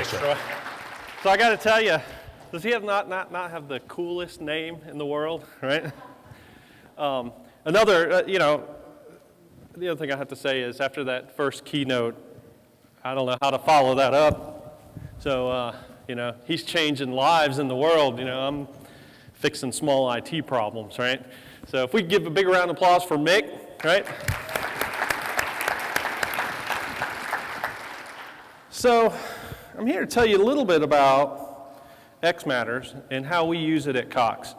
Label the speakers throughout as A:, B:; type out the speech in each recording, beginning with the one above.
A: Thanks, Troy. So I got to tell you, does he have not have the coolest name in the world, right? The other thing I have to say is after that first keynote, I don't know how to follow that up. So, he's changing lives in the world. I'm fixing small IT problems, right? So if we could give a big round of applause for Mick, right? So I'm here to tell you a little bit about xMatters and how we use it at Cox.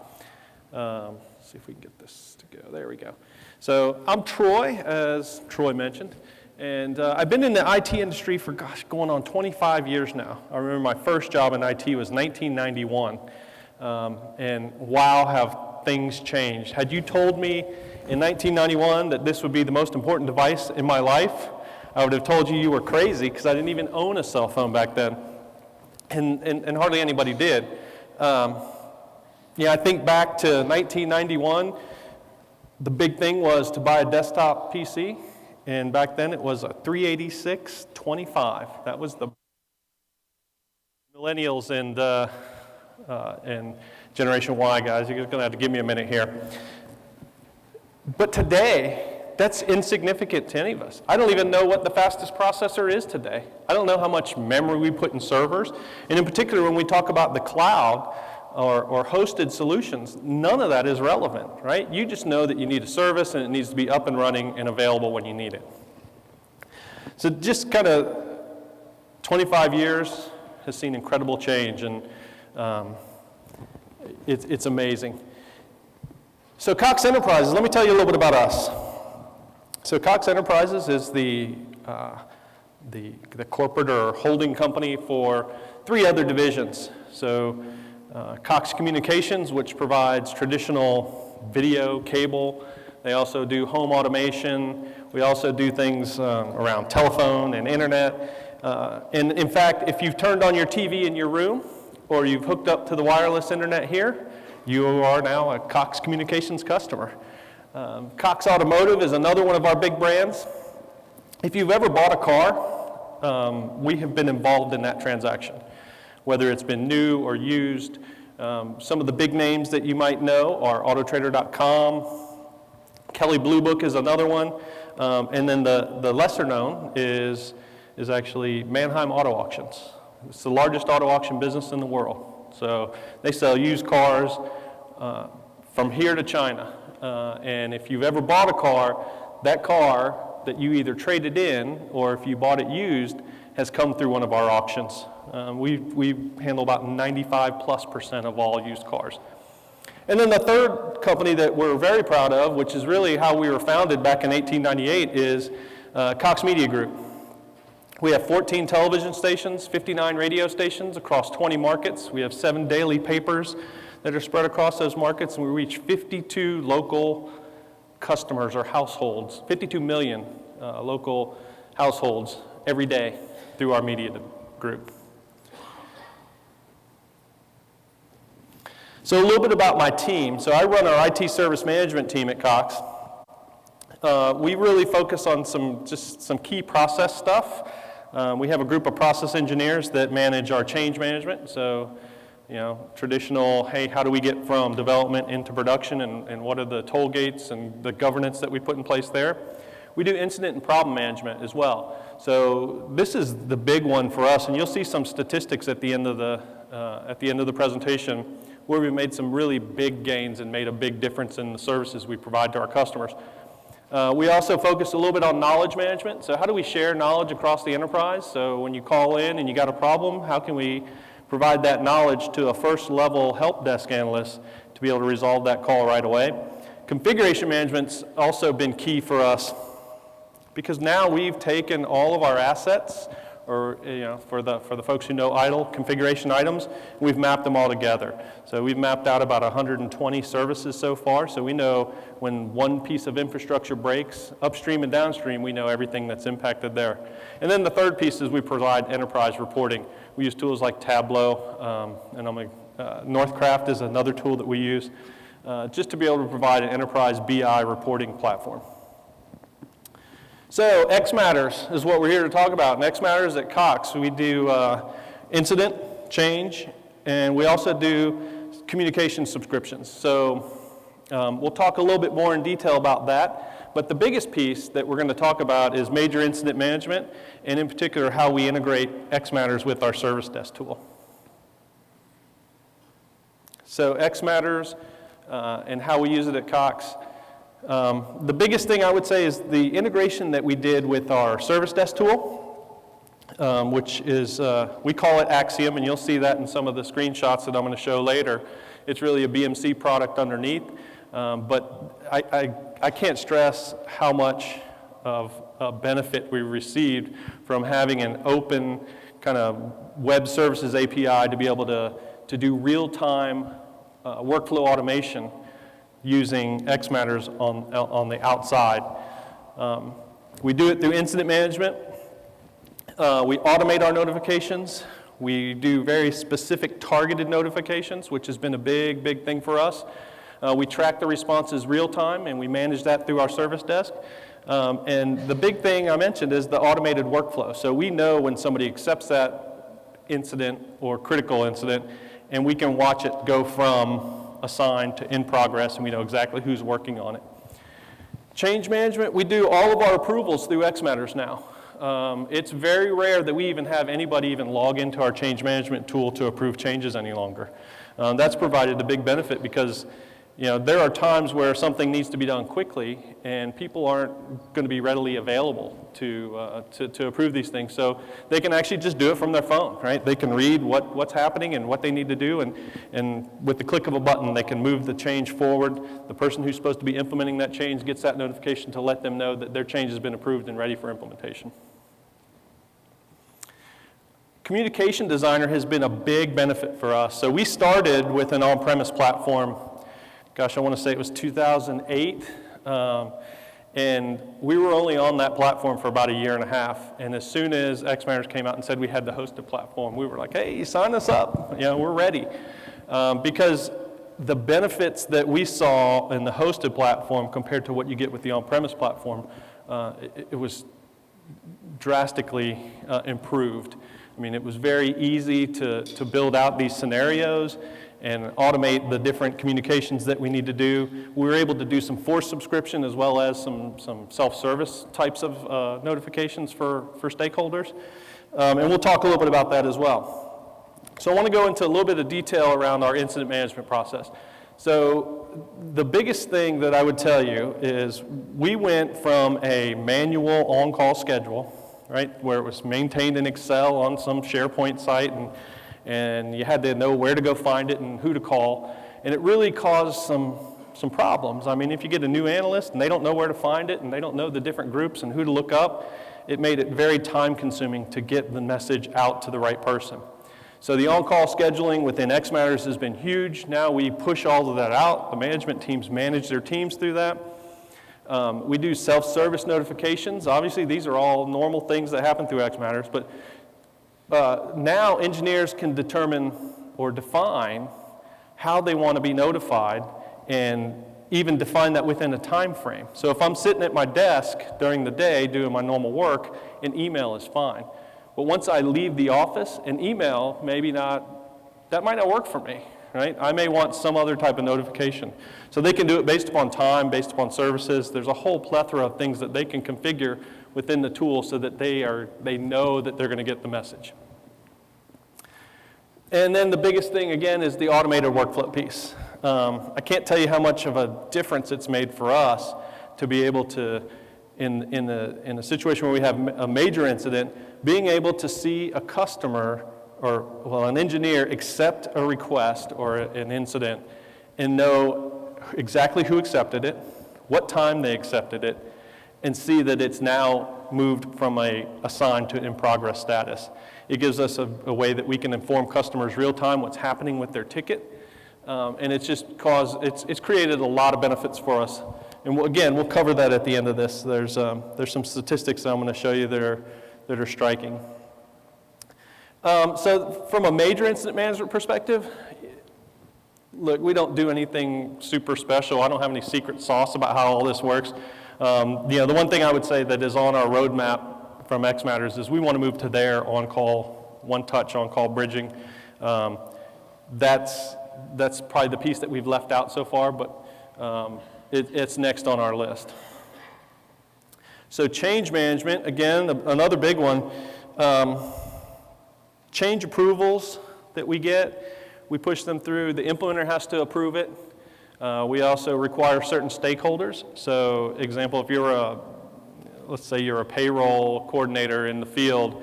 A: See if we can get this to go. There we go. So I'm Troy, as Troy mentioned, and I've been in the IT industry for, going on 25 years now. I remember my first job in IT was 1991, and wow, have things changed. Had you told me in 1991 that this would be the most important device in my life, I would have told you you were crazy because I didn't even own a cell phone back then, and hardly anybody did. I think back to 1991, the big thing was to buy a desktop PC, and back then it was a 386-25. That was the millennials and Generation Y guys. You're going to have to give me a minute here. But today, that's insignificant to any of us. I don't even know what the fastest processor is today. I don't know how much memory we put in servers. And in particular, when we talk about the cloud or hosted solutions, none of that is relevant, right? You just know that you need a service and it needs to be up and running and available when you need it. So just kind of 25 years has seen incredible change, and it's amazing. So Cox Enterprises, let me tell you a little bit about us. So Cox Enterprises is the corporate or holding company for 3 other divisions. So Cox Communications, which provides traditional video, cable. They also do home automation. We also do things around telephone and internet. And in fact, if you've turned on your TV in your room or you've hooked up to the wireless internet here, you are now a Cox Communications customer. Cox Automotive is another one of our big brands. If you've ever bought a car, we have been involved in that transaction, whether it's been new or used. Some of the big names that you might know are Autotrader.com. Kelley Blue Book is another one. And then the lesser known is actually Mannheim Auto Auctions. It's the largest auto auction business in the world. So they sell used cars from here to China. And if you've ever bought a car, that car that you either traded in or if you bought it used has come through one of our auctions. We handle about 95+% of all used cars. And then the third company that we're very proud of, which is really how we were founded back in 1898, is Cox Media Group. We have 14 television stations, 59 radio stations across 20 markets. We have 7 daily papers that are spread across those markets, and we reach 52 local customers or households, 52 million local households every day through our media group. So a little bit about my team. So I run our IT service management team at Cox. We really focus on some key process stuff. We have a group of process engineers that manage our change management. So, traditional, hey, how do we get from development into production, and what are the toll gates and the governance that we put in place there? We do incident and problem management as well. So this is the big one for us, and you'll see some statistics at the end of the presentation where we made some really big gains and made a big difference in the services we provide to our customers. We also focus a little bit on knowledge management. So how do we share knowledge across the enterprise? So when you call in and you got a problem, how can we provide that knowledge to a first level help desk analyst to be able to resolve that call right away? Configuration management's also been key for us because now we've taken all of our assets, or for the folks who know idle configuration items, we've mapped them all together. So we've mapped out about 120 services so far. So we know when one piece of infrastructure breaks, upstream and downstream, we know everything that's impacted there. And then the third piece is we provide enterprise reporting. We use tools like Tableau, Northcraft is another tool that we use, just to be able to provide an enterprise BI reporting platform. So xMatters is what we're here to talk about. And xMatters at Cox, we do incident, change, and we also do communication subscriptions. So we'll talk a little bit more in detail about that, but the biggest piece that we're going to talk about is major incident management, and in particular how we integrate xMatters with our service desk tool. So xMatters and how we use it at Cox. The biggest thing I would say is the integration that we did with our service desk tool, which is, we call it Axiom, and you'll see that in some of the screenshots that I'm going to show later. It's really a BMC product underneath, but I can't stress how much of a benefit we received from having an open kind of web services API to be able to do real-time workflow automation using xMatters on the outside. We do it through incident management. We automate our notifications. We do very specific targeted notifications, which has been a big, big thing for us. We track the responses real time, and we manage that through our service desk. And the big thing I mentioned is the automated workflow. So we know when somebody accepts that incident or critical incident, and we can watch it go from assigned to in progress, and we know exactly who's working on it. Change management, we do all of our approvals through xMatters now. It's very rare that we even have anybody even log into our change management tool to approve changes any longer. That's provided a big benefit because there are times where something needs to be done quickly and people aren't going to be readily available to approve these things. So they can actually just do it from their phone, right? They can read what's happening and what they need to do, and with the click of a button they can move the change forward. The person who's supposed to be implementing that change gets that notification to let them know that their change has been approved and ready for implementation. Communication Designer has been a big benefit for us. So we started with an on-premise platform. Gosh, I want to say it was 2008, and we were only on that platform for about a year and a half, and as soon as xMatters came out and said we had the hosted platform, we were like, hey, sign us up, we're ready. Because the benefits that we saw in the hosted platform compared to what you get with the on-premise platform, it was drastically improved. I mean, it was very easy to build out these scenarios and automate the different communications that we need to do. We were able to do some forced subscription as well as some self-service types of notifications for stakeholders. And we'll talk a little bit about that as well. So I want to go into a little bit of detail around our incident management process. So the biggest thing that I would tell you is we went from a manual on-call schedule, right, where it was maintained in Excel on some SharePoint site, and you had to know where to go find it and who to call, and it really caused some problems. I mean, if you get a new analyst and they don't know where to find it and they don't know the different groups and who to look up, it made it very time-consuming to get the message out to the right person. So the on-call scheduling within xMatters has been huge. Now we push all of that out. The management teams manage their teams through that. We do self-service notifications. Obviously, these are all normal things that happen through xMatters, but now engineers can determine or define how they want to be notified and even define that within a time frame. So if I'm sitting at my desk during the day doing my normal work, an email is fine. But once I leave the office, an email that might not work for me, right? I may want some other type of notification. So they can do it based upon time, based upon services. There's a whole plethora of things that they can configure within the tool so that they know that they're going to get the message. And then the biggest thing, again, is the automated workflow piece. I can't tell you how much of a difference it's made for us to be able to, in a situation where we have a major incident, being able to see a customer or an engineer accept a request or an incident and know exactly who accepted it, what time they accepted it, and see that it's now moved from a assigned to in progress status. It gives us a way that we can inform customers real time what's happening with their ticket, and it's created a lot of benefits for us. And we'll cover that at the end of this. There's some statistics that I'm going to show you that are striking. So from a major incident management perspective, look, we don't do anything super special. I don't have any secret sauce about how all this works. The one thing I would say that is on our roadmap from xMatters is we want to move to their on-call one-touch on-call bridging. That's probably the piece that we've left out so far, but it's next on our list. So change management, again, another big one. Change approvals that we get, we push them through. The implementer has to approve it. We also require certain stakeholders. So example, if let's say you're a payroll coordinator in the field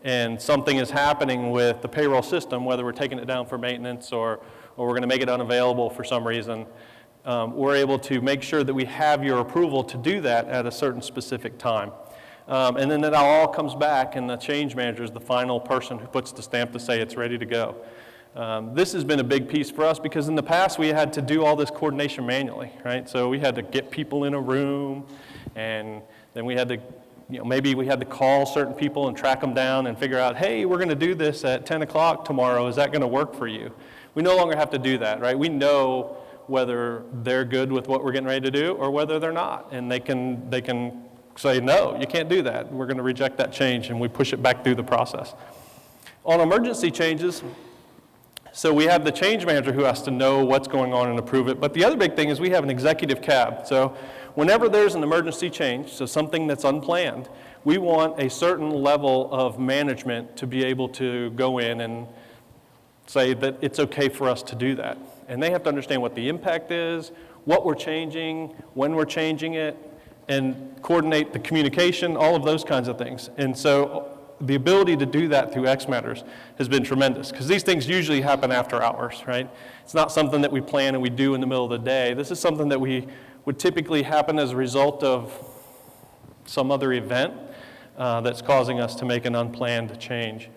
A: and something is happening with the payroll system, whether we're taking it down for maintenance or we're going to make it unavailable for some reason, we're able to make sure that we have your approval to do that at a certain specific time. And then that all comes back, and the change manager is the final person who puts the stamp to say it's ready to go. This has been a big piece for us because in the past we had to do all this coordination manually, right? So we had to get people in a room, and then we had to, maybe we had to call certain people and track them down and figure out, hey, we're going to do this at 10 o'clock tomorrow. Is that going to work for you? We no longer have to do that, right? We know whether they're good with what we're getting ready to do or whether they're not, and they can say, no, you can't do that. We're going to reject that change, and we push it back through the process. On emergency changes, so we have the change manager who has to know what's going on and approve it. But the other big thing is we have an executive cab. So whenever there's an emergency change, so something that's unplanned, we want a certain level of management to be able to go in and say that it's okay for us to do that. And they have to understand what the impact is, what we're changing, when we're changing it, and coordinate the communication, all of those kinds of things. And so the ability to do that through xMatters has been tremendous, because these things usually happen after hours, right? It's not something that we plan and we do in the middle of the day. This is something that would typically happen as a result of some other event that's causing us to make an unplanned change.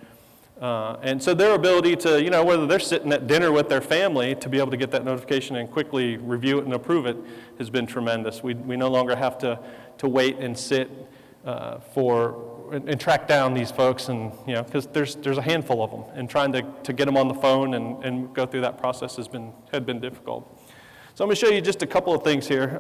A: And so their ability to, whether they're sitting at dinner with their family, to be able to get that notification and quickly review it and approve it has been tremendous. We no longer have to wait and sit and track down these folks, and because there's a handful of them, and trying to get them on the phone and go through that process had been difficult. So I'm going to show you just a couple of things here.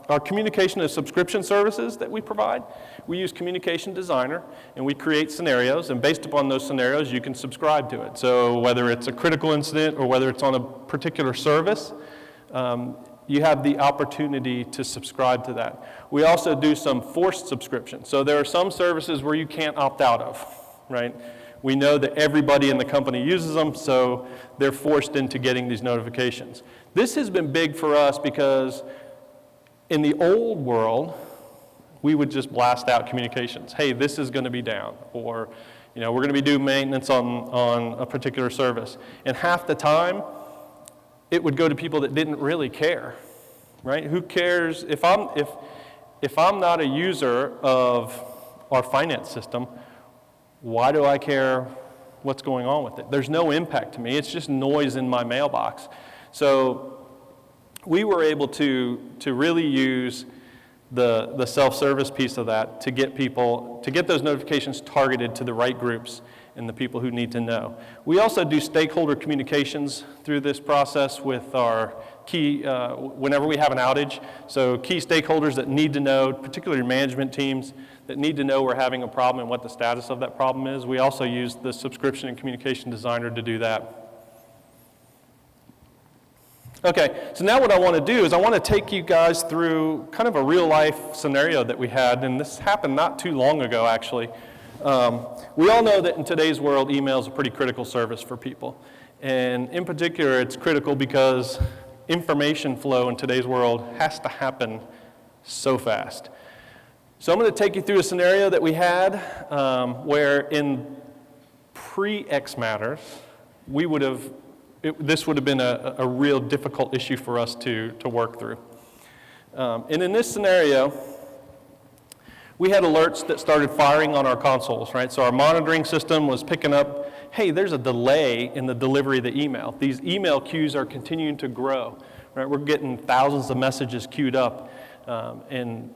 A: Our communication and subscription services that we provide, we use Communication Designer, and we create scenarios, and based upon those scenarios, you can subscribe to it. So whether it's a critical incident or whether it's on a particular service, you have the opportunity to subscribe to that. We also do some forced subscriptions. So there are some services where you can't opt out of, right? We know that everybody in the company uses them, so they're forced into getting these notifications. This has been big for us because in the old world, we would just blast out communications. Hey, this is going to be down, or we're going to be doing maintenance on a particular service. And half the time, it would go to people that didn't really care, right? Who cares if I'm not a user of our finance system? Why do I care what's going on with it? There's no impact to me. It's just noise in my mailbox. So we were able to really use the self-service piece of that to get those notifications targeted to the right groups and the people who need to know. We also do stakeholder communications through this process with our key, whenever we have an outage. So key stakeholders that need to know, particularly management teams, that need to know we're having a problem and what the status of that problem is. We also use the subscription and communication designer to do that. Okay, so now what I want to do is I want to take you guys through kind of a real life scenario that we had, and this happened not too long ago actually. We all know that in today's world, email is a pretty critical service for people. And in particular, it's critical because information flow in today's world has to happen so fast. So I'm going to take you through a scenario that we had where in pre-xMatters, this would have been a real difficult issue for us to work through. And in this scenario, we had alerts that started firing on our consoles, right? So our monitoring system was picking up, hey, there's a delay in the delivery of the email. These email queues are continuing to grow, right? We're getting thousands of messages queued up. And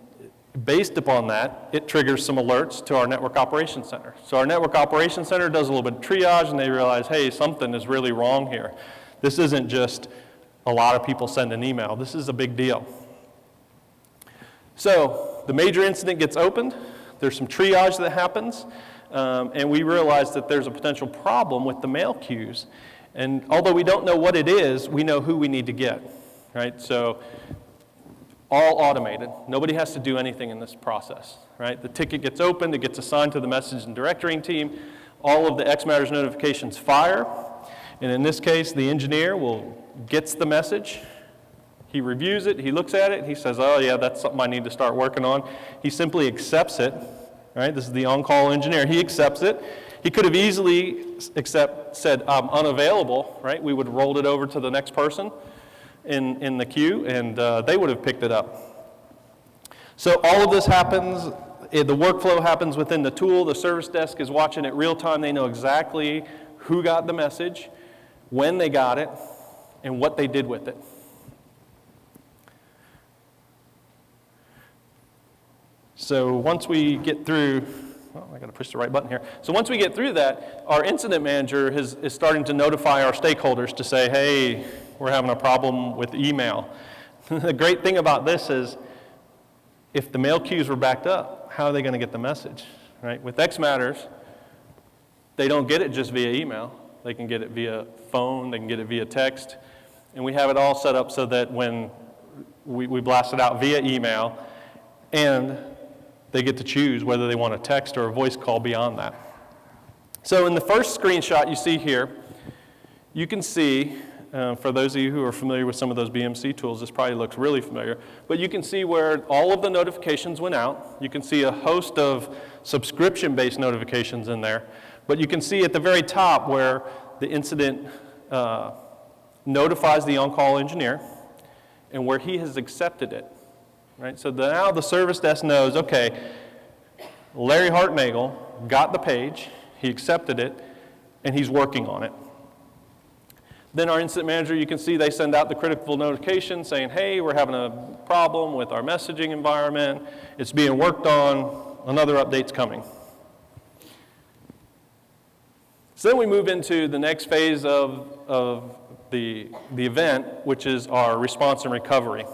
A: based upon that, it triggers some alerts to our network operations center. So our network operations center does a little bit of triage, and they realize, hey, something is really wrong here. This isn't just a lot of people send an email. This is a big deal. So the major incident gets opened. There's some triage that happens. and we realized that there's a potential problem with the mail queues. And although we don't know what it is, we know who we need to get, right? So all automated. Nobody has to do anything in this process, right? The ticket gets opened, it gets assigned to the message and directory team. All of the xMatters notifications fire. And in this case, the engineer gets the message. He reviews it, he looks at it, he says, oh yeah, that's something I need to start working on. He simply accepts it, right? This is the on-call engineer. He accepts it. He could have easily said, I'm unavailable, right? We would have rolled it over to the next person in the queue, and they would have picked it up. So all of this happens, the workflow happens within the tool. The service desk is watching it real time. They know exactly who got the message, when they got it, and what they did with it. So once we get through, I got to push the right button here. So once we get through that, our incident manager is starting to notify our stakeholders to say, hey, we're having a problem with email. The great thing about this is if the mail queues were backed up, how are they going to get the message, right? With xMatters, they don't get it just via email. They can get it via phone, they can get it via text, and we have it all set up so that when we blast it out via email, and they get to choose whether they want a text or a voice call beyond that. So in the first screenshot you see here, you can see, for those of you who are familiar with some of those BMC tools, this probably looks really familiar, but you can see where all of the notifications went out. You can see a host of subscription-based notifications in there, but you can see at the very top where the incident notifies the on-call engineer and where he has accepted it. Right? So now the service desk knows, okay, Larry Hartnagel got the page, he accepted it, and he's working on it. Then our incident manager, you can see they send out the critical notification saying, hey, we're having a problem with our messaging environment, it's being worked on, another update's coming. So then we move into the next phase of the event, which is our response and recovery.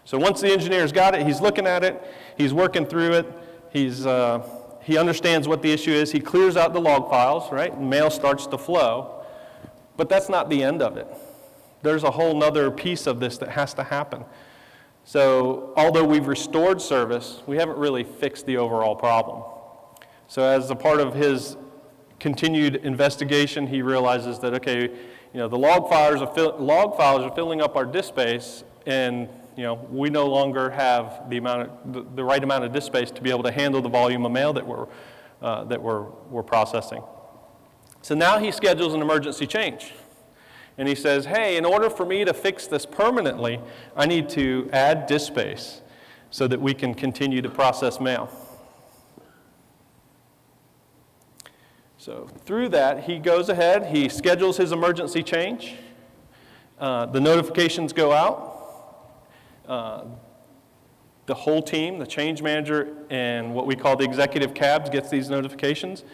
A: So once the engineer's got it, he's looking at it, he's working through it, he understands what the issue is, he clears out the log files, right? And mail starts to flow. But that's not the end of it. There's a whole nother piece of this that has to happen. So although we've restored service, we haven't really fixed the overall problem. So as a part of his continued investigation, he realizes that, okay, the log files are filling up our disk space, and we no longer have the right amount of disk space to be able to handle the volume of mail that we're processing. So now he schedules an emergency change. And he says, hey, in order for me to fix this permanently, I need to add disk space so that we can continue to process mail. So through that, he goes ahead, he schedules his emergency change. The notifications go out. The whole team, the change manager and what we call the executive cabs, gets these notifications.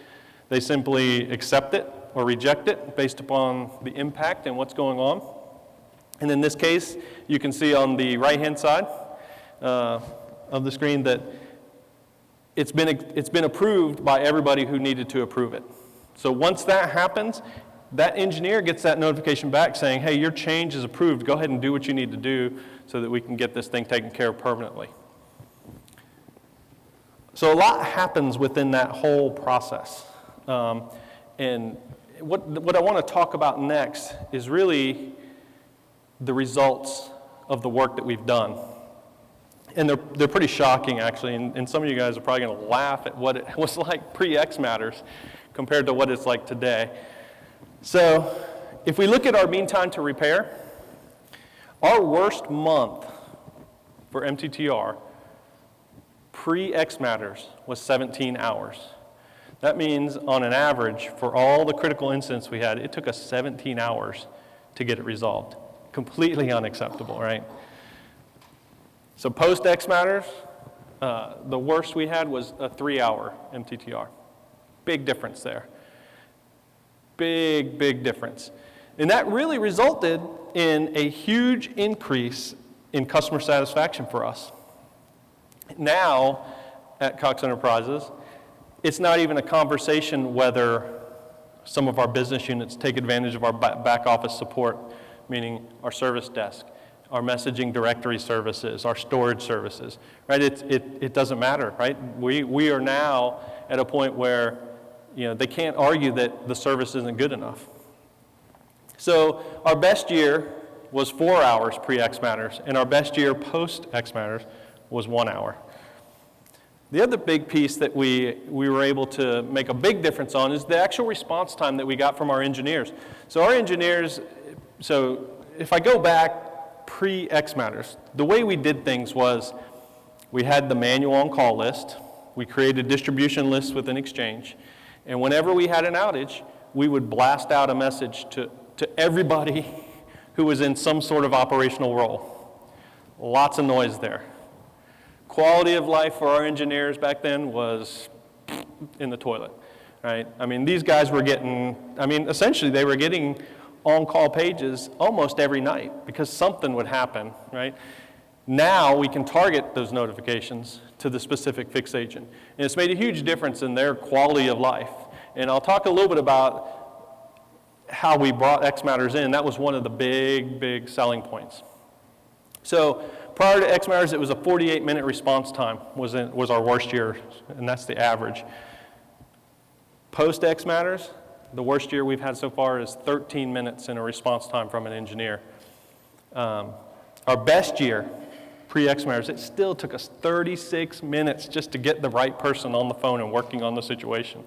A: They simply accept it or reject it based upon the impact and what's going on. And in this case, you can see on the right-hand side of the screen that it's been approved by everybody who needed to approve it. So once that happens, that engineer gets that notification back saying, hey, your change is approved. Go ahead and do what you need to do so that we can get this thing taken care of permanently. So a lot happens within that whole process. And what I want to talk about next is really the results of the work that we've done. And they're pretty shocking, actually, and some of you guys are probably going to laugh at what it was like pre-xMatters compared to what it's like today. So if we look at our mean time to repair, our worst month for MTTR pre-xMatters was 17 hours. That means on an average, for all the critical incidents we had, it took us 17 hours to get it resolved. Completely unacceptable, right? So post xMatters, the worst we had was a 3-hour MTTR. Big difference there. Big, big difference. And that really resulted in a huge increase in customer satisfaction for us. Now, at Cox Enterprises, it's not even a conversation whether some of our business units take advantage of our back office support, meaning our service desk, our messaging directory services, our storage services, right? It doesn't matter, right? We are now at a point where, they can't argue that the service isn't good enough. So our best year was 4 hours pre-xMatters, and our best year post-xMatters was 1 hour. The other big piece that we were able to make a big difference on is the actual response time that we got from our engineers. So our engineers, if I go back pre-xMatters, the way we did things was we had the manual on-call list, we created distribution lists within Exchange, and whenever we had an outage, we would blast out a message to everybody who was in some sort of operational role. Lots of noise there. Quality of life for our engineers back then was in the toilet, right? I mean, these guys were essentially they were getting on-call pages almost every night because something would happen, right? Now we can target those notifications to the specific fix agent. And it's made a huge difference in their quality of life. And I'll talk a little bit about how we brought xMatters in. That was one of the big selling points. So prior to xMatters, it was a 48-minute response time was our worst year, and that's the average. Post xMatters, the worst year we've had so far is 13 minutes in a response time from an engineer. Our best year, pre-xMatters, it still took us 36 minutes just to get the right person on the phone and working on the situation.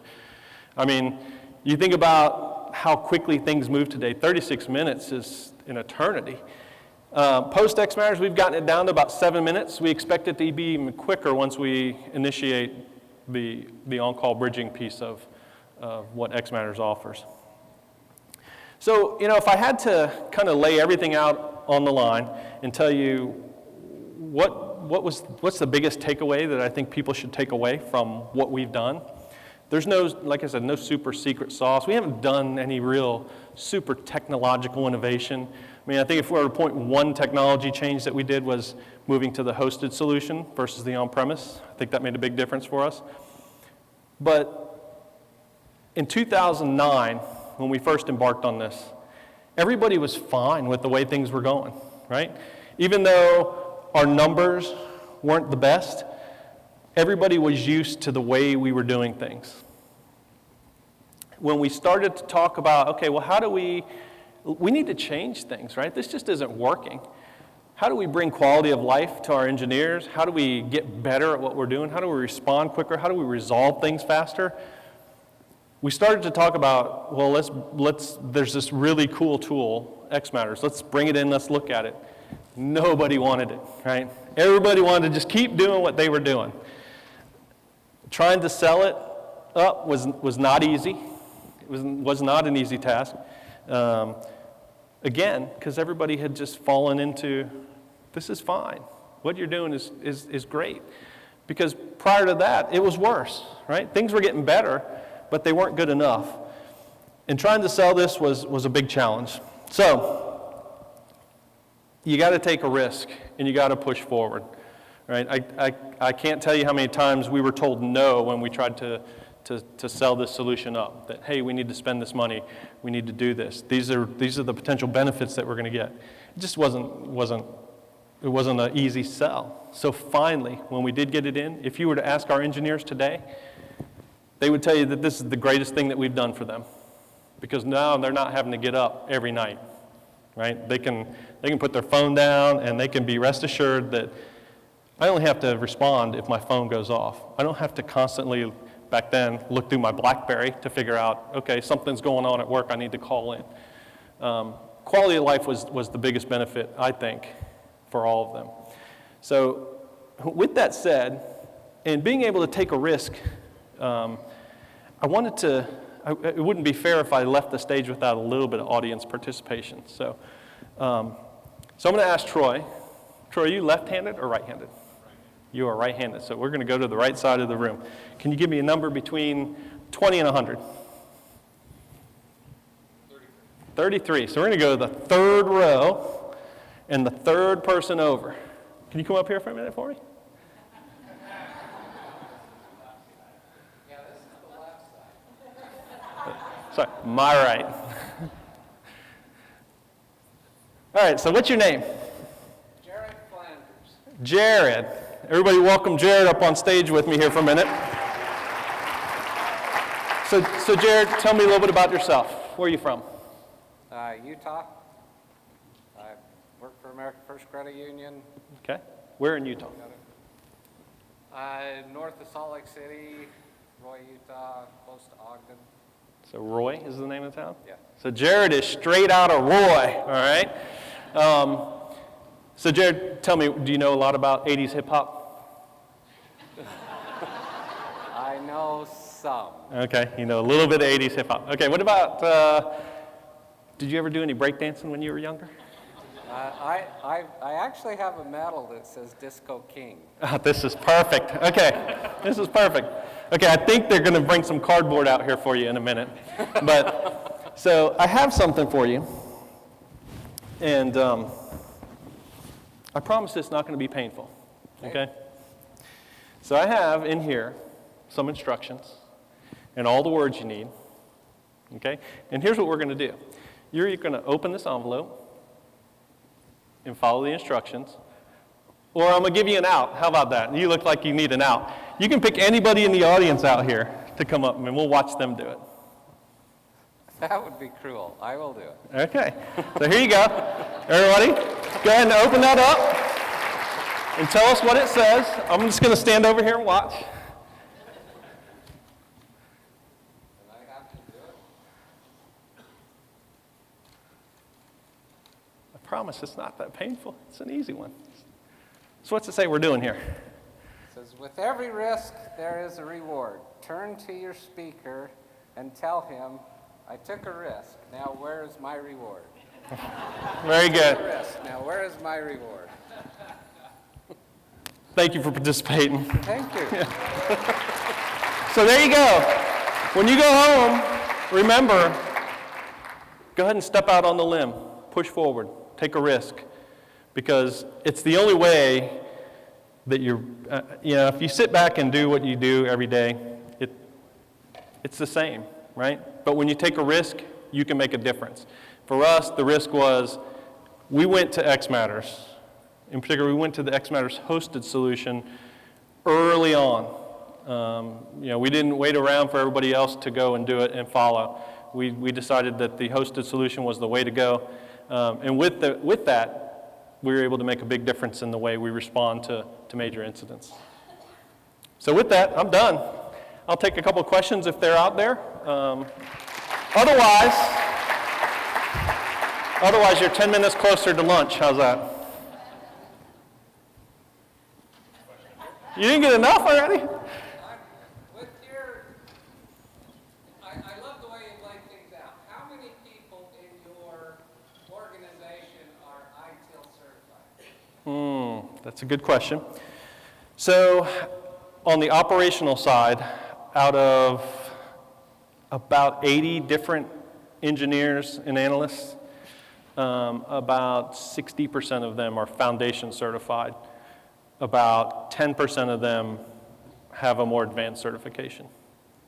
A: I mean, you think about how quickly things move today, 36 minutes is an eternity. Post xMatters, we've gotten it down to about 7 minutes. We expect it to be even quicker once we initiate the on-call bridging piece of what xMatters offers. So, if I had to kind of lay everything out on the line and tell you what's the biggest takeaway that I think people should take away from what we've done, there's no, like I said, no super secret sauce. We haven't done any real super technological innovation. I mean, I think if we were to point one technology change that we did was moving to the hosted solution versus the on-premise. I think that made a big difference for us. But in 2009, when we first embarked on this, everybody was fine with the way things were going, right? Even though our numbers weren't the best, everybody was used to the way we were doing things. When we started to talk about, okay, well, how do we need to change things, right? This just isn't working. How do we bring quality of life to our engineers? How do we get better at what we're doing? How do we respond quicker? How do we resolve things faster? We started to talk about, well, there's this really cool tool, xMatters. Let's bring it in, let's look at it. Nobody wanted it, right? Everybody wanted to just keep doing what they were doing. Trying to sell it up was not easy. It was not an easy task. Again, because everybody had just fallen into, this is fine. What you're doing is great. Because prior to that, it was worse, right? Things were getting better, but they weren't good enough. And trying to sell this was a big challenge. So, you got to take a risk, and you got to push forward, right? I can't tell you how many times we were told no when we tried to sell this solution up, that, hey, we need to spend this money, we need to do this. These are the potential benefits that we're going to get. It just wasn't an easy sell. So finally, when we did get it in, if you were to ask our engineers today, they would tell you that this is the greatest thing that we've done for them, because now they're not having to get up every night, right? They can put their phone down, and they can be rest assured that I only have to respond if my phone goes off. I don't have to constantly, back then, look through my BlackBerry to figure out, okay, something's going on at work, I need to call in. Quality of life was the biggest benefit, I think, for all of them. So with that said, and being able to take a risk, it wouldn't be fair if I left the stage without a little bit of audience participation. So I'm going to ask Troy. Troy, are you left-handed or right-handed? You are right-handed, so we're going to go to the right side of the room. Can you give me a number between 20 and 100? 33. So we're going to go to the third row and the third person over. Can you come up here for a minute for me? Sorry, my right. All right, so what's your name?
B: Jared Flanders.
A: Jared. Everybody welcome Jared up on stage with me here for a minute. So Jared, tell me a little bit about yourself. Where are you from?
B: Utah. I work for American First Credit Union.
A: Okay. Where in Utah?
B: North of Salt Lake City, Roy, Utah, close to Ogden.
A: So Roy is the name of the town?
B: Yeah.
A: So Jared is straight out of Roy, all right? So Jared, tell me, do you know a lot about 80s hip hop?
B: I know some.
A: Okay, you know a little bit of 80s hip hop. Okay, what about, did you ever do any breakdancing when you were younger?
B: I actually have a medal that says Disco King.
A: Oh, this is perfect. Okay, this is perfect. Okay, I think they're going to bring some cardboard out here for you in a minute. But, so I have something for you. And I promise it's not going to be painful. Okay? So I have in here some instructions and all the words you need. Okay? And here's what we're going to do. You're going to open this envelope and follow the instructions. Or I'm going to give you an out. How about that? You look like you need an out. You can pick anybody in the audience out here to come up, and we'll watch them do it.
B: That would be cruel. I will do it.
A: Okay. So here you go. Everybody, go ahead and open that up and tell us what it says. I'm just going to stand over here and watch.
B: And I have to do it.
A: I promise it's not that painful. It's an easy one. So what's it say we're doing here?
B: It says, with every risk, there is a reward. Turn to your speaker and tell him, I took a risk. Now where is my reward?
A: Very good.
B: I took a risk. Now where is my reward?
A: Thank you for participating.
B: Thank you.
A: So there you go. When you go home, remember, go ahead and step out on the limb. Push forward. Take a risk. Because it's the only way that you're, if you sit back and do what you do every day, it's the same, right? But when you take a risk, you can make a difference. For us, the risk was we went to xMatters. In particular, we went to the xMatters hosted solution early on. We didn't wait around for everybody else to go and do it and follow. We decided that the hosted solution was the way to go. And with that, we were able to make a big difference in the way we respond to major incidents. So with that, I'm done. I'll take a couple of questions if they're out there. Otherwise, you're 10 minutes closer to lunch. How's that? You didn't get enough already?
B: I love the way you lay things out. How many people in your organization are ITIL certified?
A: That's a good question. So on the operational side, out of about 80 different engineers and analysts, about 60% of them are foundation certified. About 10% of them have a more advanced certification.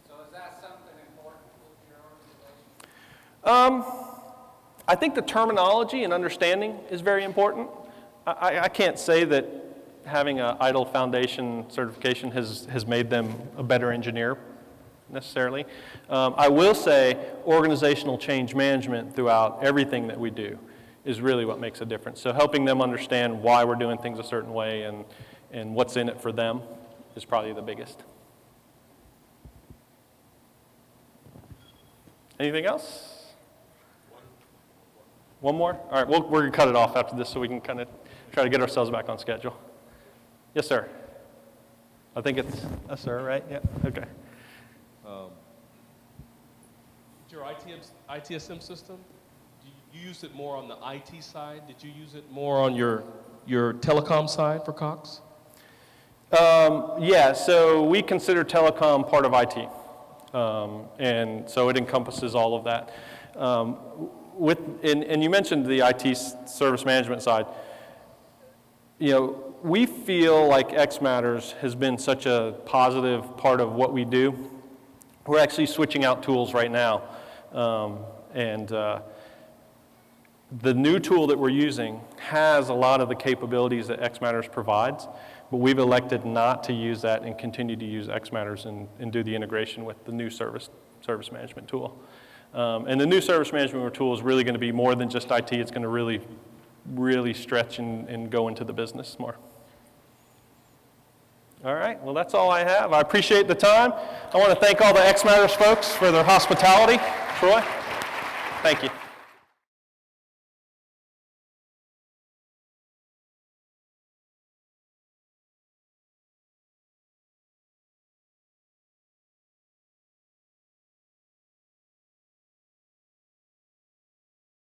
B: So is that something important with your organization?
A: I think the terminology and understanding is very important. I can't say that having an ITIL Foundation certification has made them a better engineer, necessarily. I will say organizational change management throughout everything that we do is really what makes a difference. So helping them understand why we're doing things a certain way and what's in it for them is probably the biggest. Anything else? One more? All right, we're going to cut it off after this so we can kind of try to get ourselves back on schedule. Yes, sir. I think it's a sir, right? Yeah, okay.
C: Your ITSM system, you use it more on the IT side? Did you use it more on your telecom side for Cox?
A: Yeah, so we consider telecom part of IT. And so it encompasses all of that. And you mentioned the IT service management side. We feel like xMatters has been such a positive part of what we do. We're actually switching out tools right now The new tool that we're using has a lot of the capabilities that xMatters provides, but we've elected not to use that and continue to use xMatters and do the integration with the new service management tool. And the new service management tool is really going to be more than just IT. It's going to really stretch and go into the business more. All right, well, that's all I have. I appreciate the time. I want to thank all the xMatters folks for their hospitality. Troy, thank you.